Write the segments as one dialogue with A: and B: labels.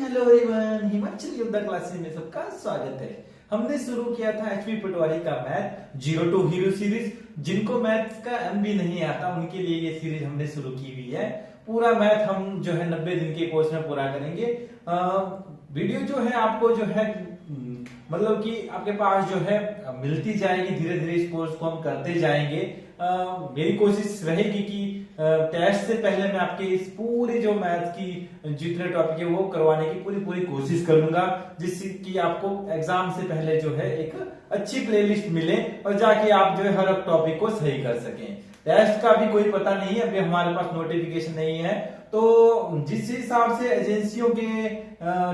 A: Hello everyone, Himachal योद्धा classes में सबका स्वागत है। हमने शुरू किया था एचपी पटवारी का मैथ 0 टू हीरो सीरीज। जिनको मैथ का एम भी नहीं आता उनके लिए ये सीरीज हमने शुरू की हुई है। पूरा मैथ हम जो है 90 दिन के कोर्स में पूरा करेंगे। वीडियो जो है आपको जो है मतलब कि आपके पास जो है मिलती जाएगी। धीरे धीरे इस कोर्स को हम करते जाएंगे। मेरी कोशिश रहेगी कि टेस्ट से पहले मैं आपके इस पूरी जो मैथ की जितने टॉपिक है वो करवाने की पूरी कोशिश करूंगा, जिससे कि आपको एग्जाम से पहले जो है एक अच्छी प्लेलिस्ट मिले और जाके आप जो है हर एक टॉपिक को सही कर सकें। टेस्ट का भी कोई पता नहीं है, अभी हमारे पास नोटिफिकेशन नहीं है। तो जिस हिसाब से एजेंसियों के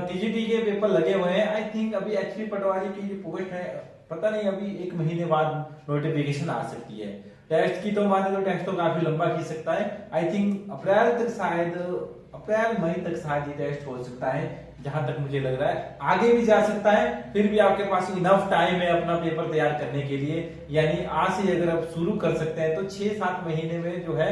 A: टीजीटी के पेपर लगे हुए हैं, आई थिंक अभी एचपी पटवारी की जो पोस्ट है पता नहीं, अभी 1 महीने बाद नोटिफिकेशन आ सकती है। टेस्ट की तो माने तो टेस्ट तो काफी लंबा खींच सकता है। आई थिंक अप्रैल तक शायद अप्रैल मई तक शायद ये टेस्ट हो सकता है, जहां तक मुझे लग रहा है। आगे भी जा सकता है, फिर भी आपके पास इनफ टाइम है अपना पेपर तैयार करने के लिए। यानी आज से अगर आप शुरू कर सकते हैं तो 6-7 महीने में जो है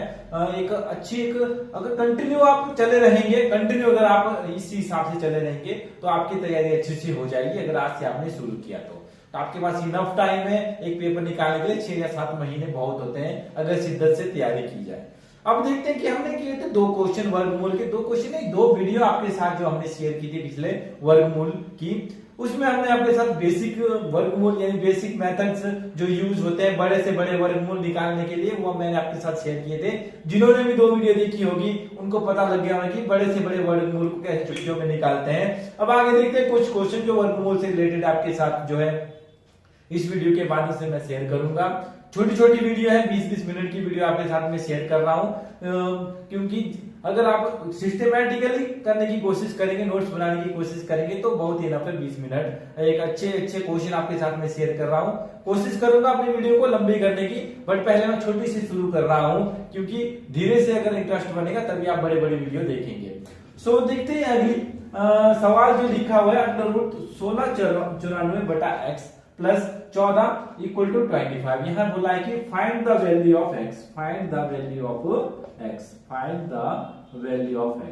A: एक अच्छी अगर कंटिन्यू आप चले रहेंगे, कंटिन्यू अगर आप इसी हिसाब से चले रहेंगे तो आपकी तैयारी अच्छी सी हो जाएगी। अगर आज से आपने शुरू किया तो आपके पास इनफ टाइम है एक पेपर निकालने के लिए। 6 या 7 महीने बहुत होते हैं अगर शिद्दत से तैयारी की जाए। अब देखते हैं कि हमने किए थे 2 क्वेश्चन वर्गमूल के। 2 क्वेश्चन नहीं, 2 वीडियो आपके साथ जो हमने शेयर की थी पिछले वर्गमूल की। उसमें हमने आपके साथ बेसिक वर्गमूल यानी बेसिक मेथड्स जो यूज होते हैं बड़े से बड़े वर्गमूल निकालने के लिए, वो मैंने आपके साथ शेयर किए थे। जिन्होंने भी 2 वीडियो देखी होगी उनको पता लग गया होगा कि बड़े से बड़े वर्गमूल को कैसे चुटकियों में निकालते हैं। अब आगे देखते हैं कुछ क्वेश्चन जो वर्गमूल से रिलेटेड आपके साथ जो है इस वीडियो के माध्यम से मैं शेयर करूंगा। छोटी छोटी वीडियो है, 20-20 मिनट की वीडियो आपके साथ में शेयर कर रहा हूं, क्योंकि अगर आप सिस्टमैटिकली करने की कोशिश करेंगे, नोट्स बनाने की कोशिश करेंगे तो बहुत ही इनफ है। 20 मिनट एक अच्छे क्वेश्चन आपके साथ में शेयर कर रहा हूं। कोशिश करूंगा अपनी वीडियो को लंबी करने की, बट पहले मैं छोटी सी शुरू कर रहा हूं, क्योंकि धीरे से अगर इंटरेस्ट बनेगा तभी आप बड़े बड़े वीडियो देखेंगे। सो देखते हैं अगली सवाल जो लिखा हुआ है, under 1694/x plus 14 equal to 25। यहां बोला है कि find the value of x, find the value of x, find the value of x।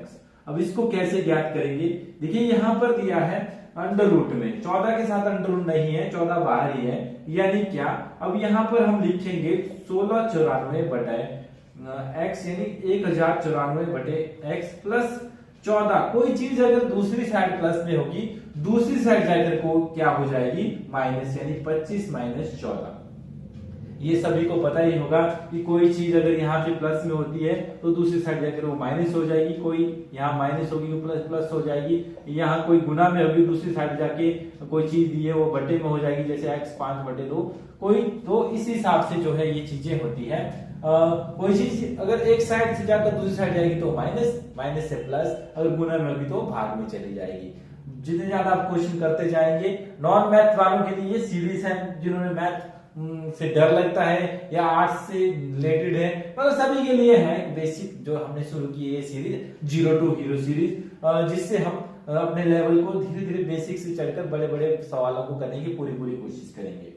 A: अब इसको कैसे ज्ञात करेंगे? देखिए यहां पर दिया है अंडर रूट में, 14 के साथ अंडर रूट नहीं है, 14 बाहर ही है। यानी क्या, अब यहां पर हम लिखेंगे 1694/x यानी 1094/x प्लस 14। कोई चीज अगर दूसरी साइड प्लस में होगी, दूसरी साइड जाकर को क्या हो जाएगी माइनस, यानी 25 माइनस 14। ये सभी को पता ही होगा कि कोई चीज अगर यहाँ पे प्लस में होती है तो दूसरी साइड जाकर वो माइनस हो जाएगी। कोई यहाँ माइनस होगी वो प्लस हो जाएगी। यहाँ कोई गुना में होगी, दूसरी साइड जाके कोई चीज दी है वो बटे में हो जाएगी, जैसे x 5/2 कोई। तो इस हिसाब से जो है ये चीजें होती है। कोई चीज अगर एक साइड से जाकर दूसरी साइड जाएगी तो माइनस, माइनस से प्लस, अगर गुना में होगी तो भाग में चली जाएगी। जितने ज्यादा आप क्वेश्चन करते जाएंगे, नॉन मैथ वालों के लिए सीरीज है, जिन्होंने मैथ से डर लगता है या आर्ट्स से रिलेटेड है, मतलब सभी के लिए है बेसिक जो हमने शुरू की है सीरीज 0 टू हीरो सीरीज, जिससे हम अपने लेवल को धीरे धीरे बेसिक से चढ़कर बड़े बड़े सवालों को करने की पूरी कोशिश करेंगे।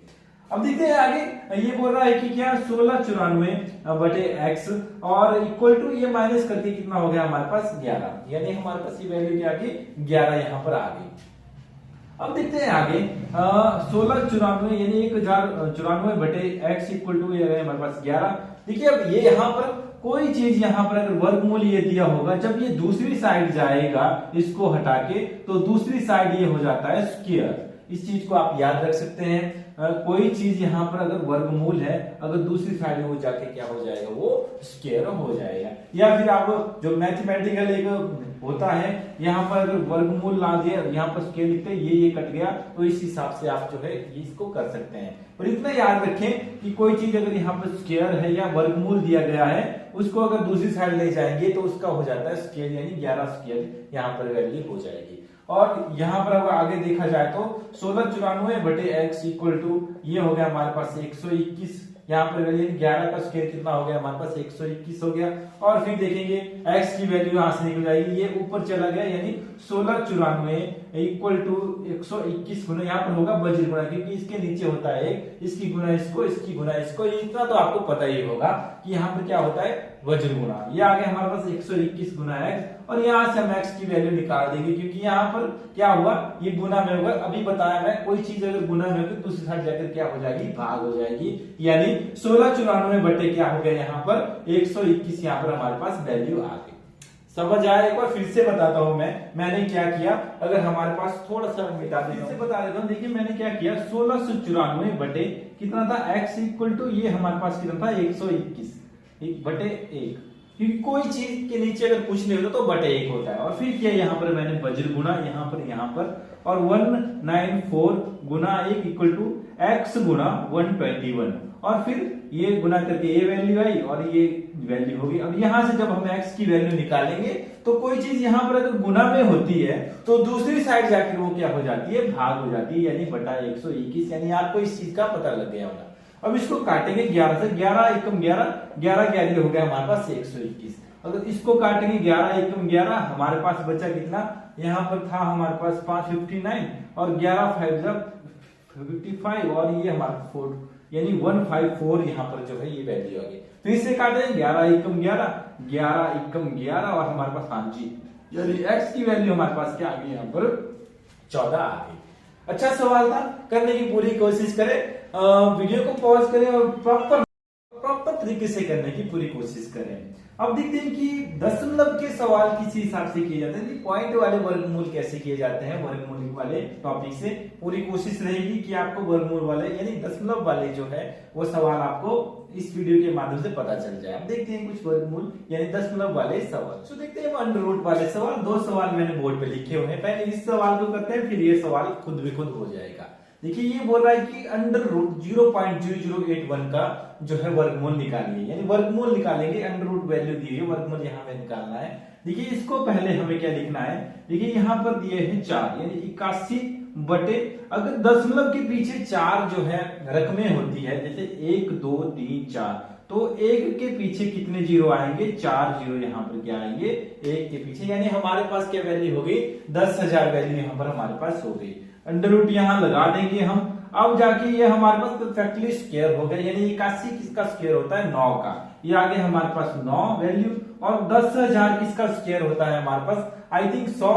A: अब देखते हैं आगे, ये बोल रहा है कि क्या 1694/x और इक्वल टू ये माइनस करके कितना हो गया हमारे पास 11, यानी हमारे पास ये वैल्यू क्या आ गई 11 यहाँ पर आ गई। अब देखते हैं आगे 1694 यानी 1094/x इक्वल टू ये हमारे पास 11। देखिए अब ये यहाँ पर कोई चीज यहाँ पर अगर वर्गमूल ये दिया होगा, जब ये दूसरी साइड जाएगा इसको हटा के तो दूसरी साइड ये हो जाता है स्क्वायर। इस चीज को आप याद रख सकते हैं। कोई चीज यहाँ पर अगर वर्गमूल है, अगर दूसरी साइड में वो जाके क्या हो जाएगा, वो स्क्वायर हो जाएगा। या फिर आप जो मैथमेटिकल एक होता है, यहाँ पर अगर वर्गमूल ला दिया, यहाँ पर स्क्वायर लिखते हैं, ये कट गया, तो इस हिसाब से आप जो है इसको कर सकते हैं। और इतना याद रखें कि कोई चीज अगर यहाँ पर स्क्वायर है या वर्गमूल दिया गया है, उसको अगर दूसरी साइड ले जाएंगे तो उसका हो जाता है स्क्वायर, यानी 11 स्क्वायर यहाँ पर वैल्यू हो जाएगी। और यहाँ पर अगर आगे देखा जाए तो 1694/x इक्वल टू ये हो गया हमारे पास 121। यहाँ पर वैल्यू 11 का स्क्वायर कितना हो गया हमारे पास 121 हो गया। और फिर देखेंगे x की वैल्यू यहाँ से निकल जाएगी, ये ऊपर चला गया, यानी 1694 इक्वल टू 121 गुना यहाँ पर होगा वज्र गुणा, क्योंकि इसके नीचे होता है एक, इसकी गुना इसको, इसकी गुना इसको। इतना तो आपको पता ही होगा कि यहाँ पर क्या होता है वज्र गुणा। ये आ गया हमारे पास 121 गुना x और यहाँ से हम x की वैल्यू निकाल देंगे, क्योंकि यहाँ पर क्या हुआ, ये गुना में होगा। अभी बताया मैं, कोई चीज अगर गुना में होगी तो दूसरी साइड जाकर क्या हो जाएगी, भाग हो जाएगी। यानी 1694 बटे क्या हो गया यहाँ पर 121, यहाँ पर हमारे पास वैल्यू आ गई। समझ आया? एक बार फिर से बताता हूं मैंने क्या किया। अगर हमारे पास थोड़ा सा मिटा देता हूं, बता देता हूं। देखिए मैंने क्या किया, 1694 बटे कितना था, x इक्वल टू ये हमारे पास कितना था 121 बटे 1, क्योंकि कोई चीज के नीचे अगर कुछ नहीं होता तो बटे 1 होता है। और फिर क्या, यहाँ पर मैंने वज्र गुना यहाँ पर और 194 गुना 1 इक्वल टू x गुना 121, और फिर ये गुना करके ये वैल्यू आई और ये वैल्यू होगी। अब यहाँ से जब हम x की वैल्यू निकालेंगे तो कोई चीज यहाँ पर अगर गुना में होती है तो दूसरी साइड जाकर वो क्या हो जाती है, भाग हो जाती है, यानी बटा 121। यानी आपको इस चीज का पता लग गया होगा। अब इसको काटेंगे 11 से, 11 एकम 11, 11 क्या हो गया हमारे पास 121। अगर इसको काटेंगे 11 एकम 11, हमारे पास बचा कितना, यहाँ पर था हमारे पास 559 और 11 5 55 और ये हमारा 4 यानी 154 यहाँ पर जो है ये वैल्यू आ गई। फिर से काटे 11 एकम 11, 11 एकम 11 और हमारे पास हाँ जी, यानी x की वैल्यू हमारे पास क्या आ गई, यहाँ पर 14 आ गई। अच्छा सवाल था, करने की पूरी कोशिश करें, वीडियो को पॉज करें और प्रॉपर तरीके से करने की पूरी कोशिश करें। अब देखते हैं कि दशमलव के सवाल किस हिसाब से किए जाते हैं, पॉइंट वाले वर्गमूल कैसे किए जाते हैं। वर्गमूल वाले टॉपिक से पूरी कोशिश रहेगी कि आपको वर्गमूल वाले यानी दशमलव वाले जो है वो सवाल आपको इस वीडियो के माध्यम से पता चल जाए। अब देखते हैं कुछ वर्गमूल यानी दशमलव वाले सवाल। तो देखते हैं अंडर रूट वाले सवाल। 2 सवाल मैंने बोर्ड पे लिखे हुए हैं, पहले इस सवाल को करते हैं, फिर ये सवाल खुद भी खुद हो जाएगा। देखिए ये बोल रहा है कि अंडर रूट 0.0081 का जो है वर्गमूल निकालिए, यानी वर्गमूल निकालेंगे, अंडर रूट वैल्यू दी है, वर्गमूल यहाँ पे निकालना है। देखिए इसको पहले हमें क्या लिखना है, देखिए यहाँ पर दिए हैं 4 यानी 81 बटे, अगर दशमलव के पीछे 4 जो है रकमें होती है, जैसे 1 2 3 4, तो 1 के पीछे कितने जीरो आएंगे, 4 जीरो यहाँ पर क्या आएंगे 1 के पीछे, यानी हमारे पास क्या वैल्यू हो गई 10,000 वैल्यू यहाँ पर हमारे पास हो गई। अंडर रूट यहाँ लगा देंगे हम। अब जाके ये हमारे पास परफेक्टली स्क्वायर हो गया, यानी 81 किसका स्क्वायर होता है 9 का, ये आगे हमारे पास 9 वैल्यू, और 10,000 किसका स्क्वायर होता है हमारे पास, आई थिंक 100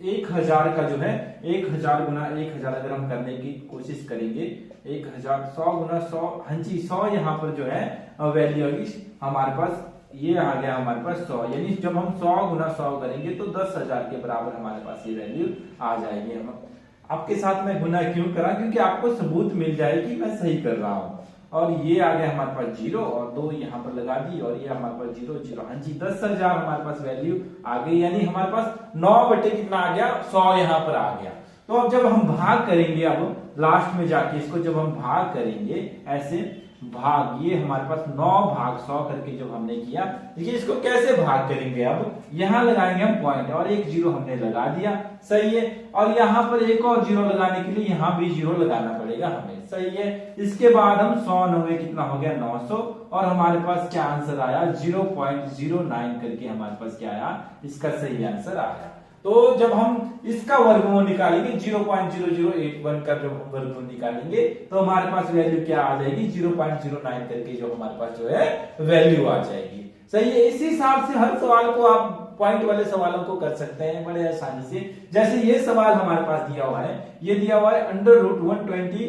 A: 1000 का जो है 1000 गुना 1000 अगर हम करने की कोशिश करेंगे, 1000 100 गुना 100, हाँ जी 100 यहाँ पर जो है वैल्यू होगी हमारे पास, ये आ गया हमारे पास 100, यानी जब हम 100 गुना 100 करेंगे तो 10,000 के बराबर हमारे पास ये वैल्यू आ जाएगी। हम आपके साथ में गुना क्यों करा, क्योंकि आपको सबूत मिल जाए कि मैं सही कर रहा हूं। और ये आ गया हमारे पास 0 और 2 यहाँ पर लगा दी, और ये हमारे पास 0 0, हाँ जी 10,000 हमारे पास वैल्यू आ गई, यानी हमारे पास 9 बटे कितना आ गया 100 यहाँ पर आ गया। तो अब जब हम भाग करेंगे, अब लास्ट में जाके इसको जब हम भाग करेंगे ऐसे भाग, ये हमारे पास 9 भाग 100 करके जो हमने किया, देखिए इसको कैसे भाग करेंगे, अब यहाँ लगाएंगे हम पॉइंट और 1 0 हमने लगा दिया, सही है। और यहाँ पर एक और 0 लगाने के लिए यहाँ भी 0 लगाना पड़ेगा हमें, सही है। इसके बाद हम 100 9 कितना हो गया 900, और हमारे पास क्या आंसर आया 0.09 करके हमारे पास क्या आया, इसका सही आंसर आया। तो जब हम इसका वर्गमूल निकालेंगे 0.0081 का जब हम वर्गमूल निकालेंगे तो हमारे पास वैल्यू क्या आ जाएगी 0.09 करके जो हमारे पास जो है वैल्यू आ जाएगी, सही है। इसी हिसाब से हर सवाल को आप पॉइंट वाले सवालों को कर सकते हैं बड़े आसानी से। जैसे ये सवाल हमारे पास दिया हुआ है, ये दिया हुआ है अंडर रूट 121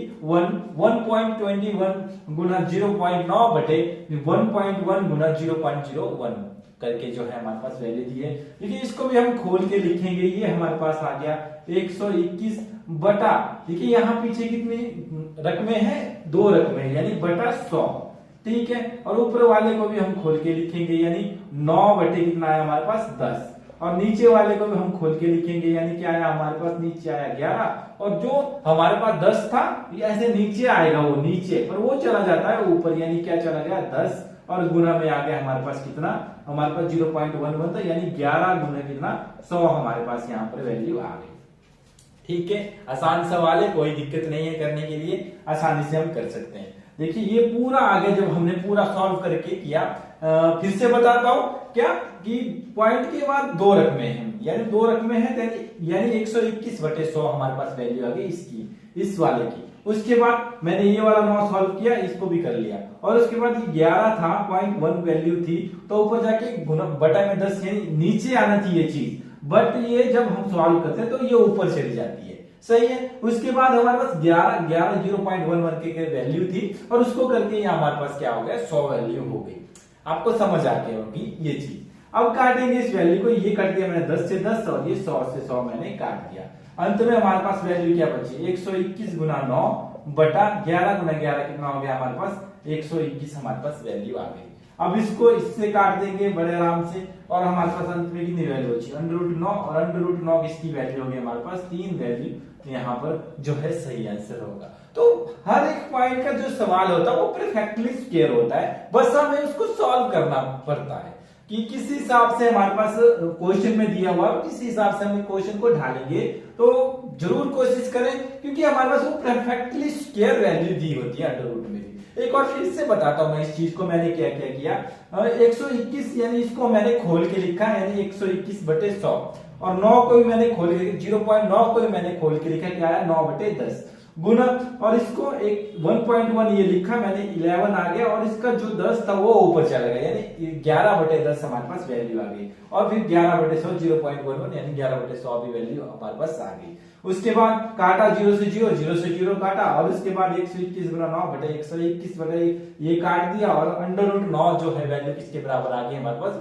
A: गुना 0.9 बटे 1.1 गुना 0.01 करके जो है हमारे पास वैल्यू दी है। देखिए इसको भी हम खोल के लिखेंगे, ये हमारे पास आ गया 121 बटा, देखिए यहाँ पीछे कितनी रकमें हैं 2 रकमें, यानी बटा 100, ठीक है। और ऊपर वाले को भी हम खोल के लिखेंगे, यानी 9 बटे कितना आया हमारे पास 10, और नीचे वाले को भी हम खोल के लिखेंगे, यानी क्या आया हमारे पास नीचे आया 11, और जो हमारे पास 10 था ये ऐसे नीचे आएगा, वो नीचे पर वो चला जाता है ऊपर, यानी क्या चला गया 10, और गुना में आ गया हमारे पास कितना, हमारे पास 0.11 था, यानी 11 गुना कितना 100 हमारे पास यहाँ पर वैल्यू आ गई, ठीक है। आसान सवाल है, कोई दिक्कत नहीं है, करने के लिए आसानी से हम कर सकते हैं। देखिए ये पूरा आगे जब हमने पूरा सॉल्व करके किया, फिर से बताता हूं क्या कि पॉइंट के बाद दो रकमें हैं, यानी दो रकमें हैं, यानी 121/100 हमारे पास वैल्यू आ गई इसकी, इस वाले की। उसके बाद मैंने ये वाला 9 सॉल्व किया, इसको भी कर लिया, और उसके बाद 11 था, 0.1 वैल्यू थी, तो ऊपर जाके गुना बटा में 10 यानी नीचे आना चाहिए चीज, बट ये जब हम सॉल्व करते हैं तो ये ऊपर चली जाती है। सही है। उसके बाद हमारे पास 11 0.11 के वैल्यू थी, और उसको करके ये हमारे पास क्या हो गया, 100 वैल्यू हो गई। आपको समझ आ गई होगी ये चीज। अब काटेंगे इस वैल्यू को, ये काट दिया मैंने 10 से 10, और ये 100 से 100 मैंने काट दिया। अंत में हमारे पास वैल्यू क्या बची, 121 गुना 9 बटा 11 गुना 11 कितना हो गया हमारे पास, 121 हमारे पास वैल्यू आ गई। अब इसको इससे काट देंगे बड़े आराम से, और हमारे पास अंत में कितनी वैल्यू बची, √9, और √9 किसकी वैल्यू होगी हमारे पास, 3 वैल्यू यहाँ पर जो है सही आंसर होगा। तो हर एक पॉइंट का जो सवाल होता है वो परफेक्टली स्क्वायर होता है, बस हमें उसको सॉल्व करना पड़ता है कि किस हिसाब से हमारे पास क्वेश्चन में दिया हुआ है, किस हिसाब से हम क्वेश्चन को ढालेंगे। तो जरूर कोशिश करें, क्योंकि हमारे पास वो परफेक्टली स्क्वायर वैल्यू दी होती है अंडर रूट में। एक और फिर से बताता हूं मैं इस चीज को, मैंने क्या क्या किया, 121 यानी इसको मैंने खोल के लिखा, यानी 121/100, और 9 को भी मैंने खोल के, 0.9 को भी मैंने खोल के लिखा, क्या है 9/10 गुना, और इसको एक 1.1 ये लिखा मैंने, 11 आ गया, और इसका जो 10 था वो ऊपर चला गया, यानी 11/10 हमारे पास वैल्यू आ गई, और फिर 11/100 0.11 यानी 11/100 भी वैल्यू हमारे पास आ गई। उसके बाद काटा 0 से 0, 0 से 0 काटा, और उसके बाद 121 गुना 9 बटे 121 बटे ये काट दिया, और √9 जो है वैल्यू किसके बराबर आ गई हमारे पास,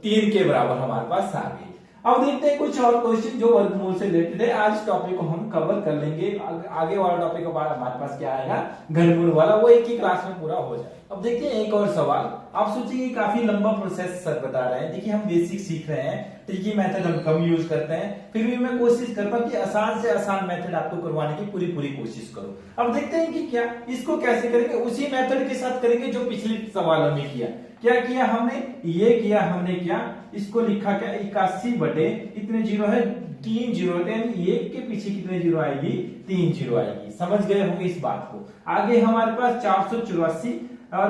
A: 3 के बराबर हमारे पास आ गई। अब देखते हैं कुछ और क्वेश्चन जो वर्गमूल से रिलेटेड है। आज टॉपिक को हम कवर कर लेंगे, आगे वाला टॉपिक के बाद हमारे पास क्या आएगा, घनमूल वाला, वो एक ही क्लास में पूरा हो जाए। अब देखिए एक और सवाल, आप सोचिए काफी लंबा प्रोसेस सर बता रहे हैं। देखिए हम बेसिक सीख रहे हैं, ट्रिकी मेथड हम कम यूज करते हैं, फिर भी मैं कोशिश करता हूं कि आसान से आसान मेथड आपको करवाने की पूरी कोशिश करूं। अब देखते हैं कि क्या इसको कैसे करेंगे, उसी मेथड के साथ करेंगे जो पिछले सवालों में किया। क्या किया हमने, ये किया हमने, क्या इसको लिखा क्या, 81 बटे कितने जीरो है, 3 जीरो होते हैं, यानी 1 के पीछे कितने जीरो आएगी, 3 जीरो आएगी। समझ गए होंगे इस बात को। आगे हमारे पास 484, और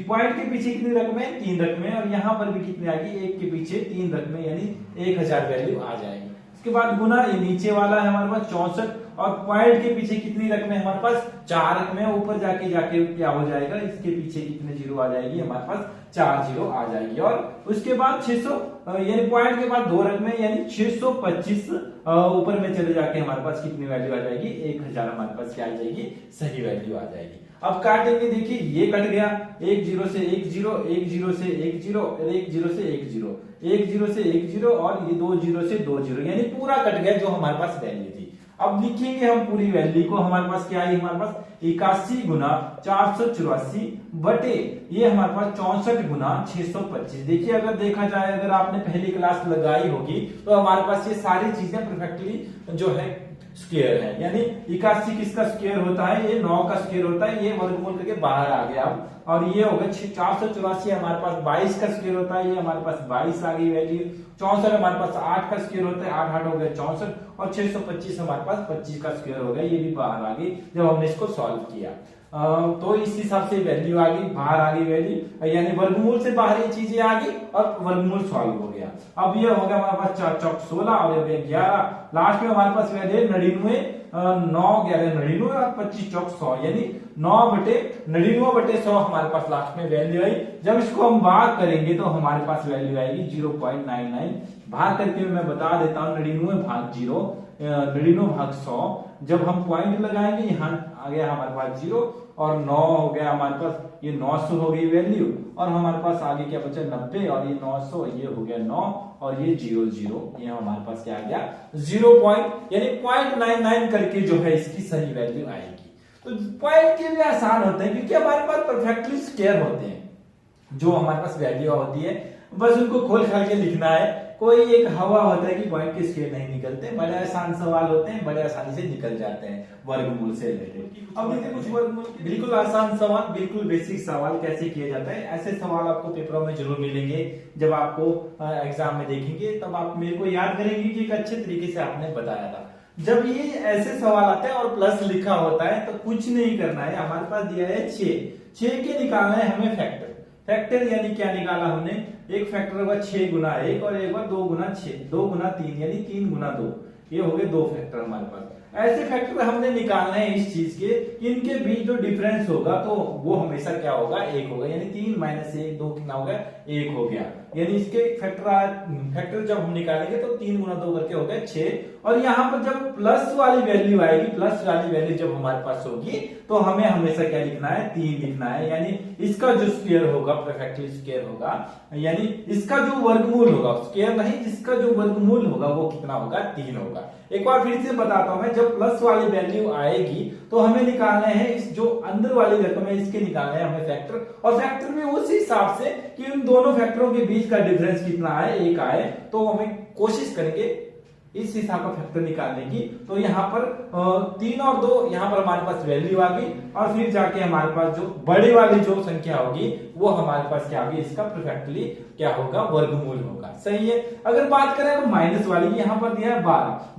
A: पॉइंट के पीछे कितनी रकमें, 3 रकमें, और यहाँ पर भी कितनी आएगी, 1 के पीछे 3 रकमें, यानी 1000 वैल्यू आ जाएगी। उसके बाद गुना, ये नीचे वाला है हमारे पास 64, और पॉइंट के पीछे कितनी रकमें हमारे पास, 4 रकमें, ऊपर जाके क्या हो जाएगा, इसके पीछे कितने जीरो आ जाएगी हमारे पास, 4 जीरो आ जाएगी। और उसके बाद 600, यानी पॉइंट के बाद 2 रकमें, यानी 625, ऊपर में चले जाके हमारे पास कितनी वैल्यू आ जाएगी, 1000 हमारे पास क्या आ जाएगी, सही वैल्यू आ जाएगी। अब काटेंगे, देखिए ये कट गया, 1 0 से 1 0, 1 0 से 1 0, 1 0 से 1 0, 1 0 से 1 0, और ये 2 0 से 2 0, यानी पूरा कट गया जो हमारे पास वैल्यू थी। अब लिखेंगे हम पूरी वैल्यू को, हमारे पास क्या आई, हमारे पास 81 गुना 484 बटे ये हमारे पास 64 गुना 625। देखिए अगर देखा जाए, अगर आपने पहली क्लास लगाई होगी तो हमारे पास ये सारी चीजें परफेक्टली जो है स्क्वायर है, यानी 81 किसका स्क्वायर होता है, ये 9 का स्क्वायर होता है, ये वर्गमूल करके बाहर आ गया। अब और ये होगा 484 हमारे पास 22 का स्क्वायर होता है, ये हमारे पास 22 आ गई वैल्यू। 64 हमारे पास 8 का स्क्वायर होता है, 8 8 हो गया 64, और 625 हमारे पास 25 का स्क्वायर हो गया, ये भी बाहर आ गई जब हमने इसको सॉल्व किया। तो इस हिसाब से वैल्यू आ गई, बाहर आ गई वैल्यू, यानी वर्गमूल से बाहर ये चीजें आ गई और वर्गमूल सॉल्व हो गया। अब ये हो गया हमारे पास 4 चौक 16 और 11, लास्ट में हमारे पास वैल्यू 99, 9 11 99 और 25 चौक 100, यानी 9/99/100 हमारे पास लास्ट में वैल्यू आई। जब इसको हम भाग करेंगे तो हमारे पास वैल्यू आएगी 0.99। भाग करके मैं बता देता हूँ, 99 भाग 0, 99 भाग 100। जब हम पॉइंट लगाएंगे, यहाँ आ गया हमारे पास 0, और 9 हो गया हमारे पास, ये 900 हो गई वैल्यू, और हमारे पास आगे क्या बचा 90, और ये 900, ये हो गया 9, और ये 0 0, ये हमारे पास क्या आ गया 0 पॉइंट, यानी 0.99 करके जो है इसकी सही वैल्यू आएगी। तो पॉइंट के भी आसान होते हैं, क्योंकि हमारे पास परफेक्टली स्क्वायर होते हैं, जो हमारे पास वैल्यू होती है, बस उनको खोल खाल के लिखना है। कोई एक हवा होता है कि पॉइंट के स्क्वायर नहीं निकलते, बड़े आसान सवाल होते हैं, बड़े आसानी से निकल जाते हैं वर्गमूल से रिलेटेड। अब देखते हैं कुछ वर्गमूल बिल्कुल आसान सवाल, बिल्कुल बेसिक सवाल कैसे किया जाता है। ऐसे सवाल आपको पेपरों में जरूर मिलेंगे, जब आपको एग्जाम में देखेंगे तब आप मेरे को याद करेंगे कि एक अच्छे तरीके से आपने बताया था। जब ये ऐसे सवाल आते हैं और प्लस लिखा होता है तो कुछ नहीं करना है, हमारे पास दिया है 6 के निकालना है हमें फैक्टर। फैक्टर यानी क्या निकाला हमने, एक फैक्टर होगा 6 गुना 1 और एक बार 2 गुना 6, 2 गुना 3 यानी 3 गुना 2, ये हो गए 2 फैक्टर हमारे पास। ऐसे फैक्टर हमने निकालने हैं इस चीज के, इनके बीच जो डिफरेंस होगा तो वो हमेशा क्या होगा, 1 होगा, यानी 3 माइनस 1 2 कितना हो गया, 1 हो गया। यानी इसके फैक्टर जब हम निकालेंगे तो 3 गुना 2 करके हो गया 6। और यहाँ पर जब प्लस वाली वैल्यू आएगी, प्लस वाली वैल्यू जब हमारे पास होगी तो हमें हमेशा क्या लिखना है, 3 लिखना है। यानी इसका जो स्क्वायर होगा, परफेक्टली स्क्वायर होगा, यानी इसका जो वर्गमूल होगा, स्क्वायर नहीं, जिसका जो वर्गमूल होगा वो कितना होगा, 3 होगा। एक बार फिर से बताता हूं मैं, जब प्लस वाली वैल्यू आएगी तो हमें निकालने हैं इस जो अंदर वाली रकम है इसके निकालने हैं हमें फैक्टर, और फैक्टर भी उस हिसाब से कि उन दोनों फैक्टरों के बीच का डिफरेंस कितना है, 1 आए, तो हमें कोशिश करेंगे इस हिसाब का फैक्टर निकालने की। तो यहाँ पर 3 और 2 यहाँ पर हमारे पास वैल्यू आ गई, और फिर जाके हमारे पास जो बड़ी वाली जो संख्या होगी वो हमारे पास क्या होगी, इसका परफेक्टली क्या होगा, वर्गमूल होगा। सही है। अगर बात करें तो माइनस वाली, यहाँ पर दिया है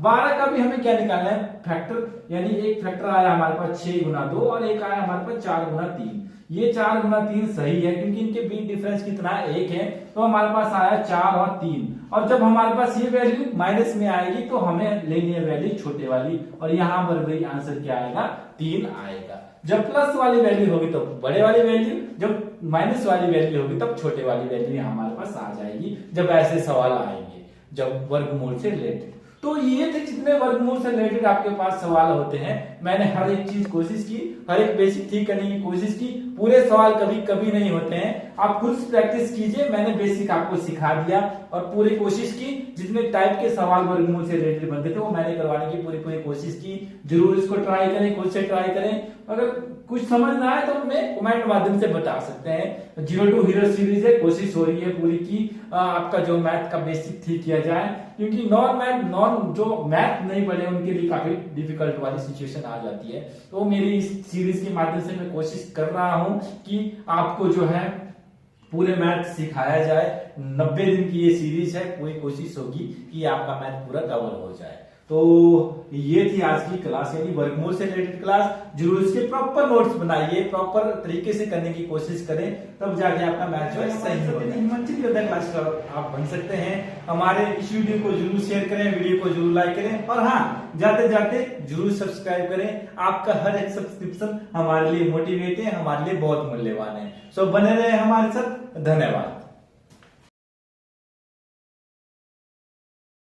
A: 12 का भी हमें क्या निकालना है, फैक्टर, यानी एक फैक्टर आया हमारे पास 6 गुना 2 और एक आया हमारे पास 4 गुना 3। ये 4 गुना 3 सही है क्योंकि इनके बीच डिफरेंस कितना है, 1 है, तो हमारे पास आया 4 और 3। और जब हमारे पास ये वैल्यू माइनस में आएगी तो हमें लेनी है वैल्यू छोटे वाली, और यहाँ पर वही आंसर क्या आएगा, 3 आएगा। जब प्लस वाली वैल्यू होगी तो बड़े वाली वैल्यू, जब माइनस वाली वैल्यू होगी तब छोटे वाली वैल्यू हमारे पास आ जाएगी, जब ऐसे सवाल आएंगे जब वर्गमूल से रिलेटेड। तो ये थे जितने वर्गमूल से रिलेटेड आपके पास सवाल होते हैं। मैंने हर एक चीज कोशिश की, हर एक बेसिक ठीक करने की कोशिश की। पूरे सवाल कभी कभी नहीं होते हैं, आप खुद प्रैक्टिस कीजिए। मैंने बेसिक आपको सिखा दिया और पूरी कोशिश की, जितने टाइप के सवाल वर्गमूल से रिलेटेड बनते थे वो मैंने करवाने की पूरी कोशिश की। जरूर इसको ट्राई करें, खुद से ट्राई करें। अगर कुछ समझ ना आए तो हमें कमेंट माध्यम से बता सकते हैं। 0 to हीरो सीरीज है, कोशिश हो रही है पूरी की आपका जो मैथ का बेसिक ठीक किया जाए, क्योंकि नॉन जो मैथ नहीं पढ़े उनके लिए काफी डिफिकल्ट वाली सिचुएशन आ जाती है। तो मेरी इस सीरीज के माध्यम से मैं कोशिश कर रहा हूं कि आपको जो है पूरे मैथ सिखाया जाए। 90 दिन की ये सीरीज है, पूरी कोशिश होगी कि आपका मैथ पूरा कवर हो जाए। तो ये थी आज की क्लास, यानी वर्गमूल से रिलेटेड क्लास। जरूर इसके प्रॉपर नोट्स बनाइए, प्रॉपर तरीके से करने की कोशिश करें, तब जाके आपका मैथ जो है सही होगा। हिमांचल योद्धा क्लास का आप बन सकते हैं। हमारे इस वीडियो को जरूर शेयर करें, वीडियो को जरूर लाइक करें, और हाँ, जाते जाते जरूर सब्सक्राइब करें। आपका हर एक सब्सक्रिप्शन हमारे लिए मोटिवेट है, हमारे लिए बहुत मूल्यवान है। सो बने रहे हमारे साथ। धन्यवाद।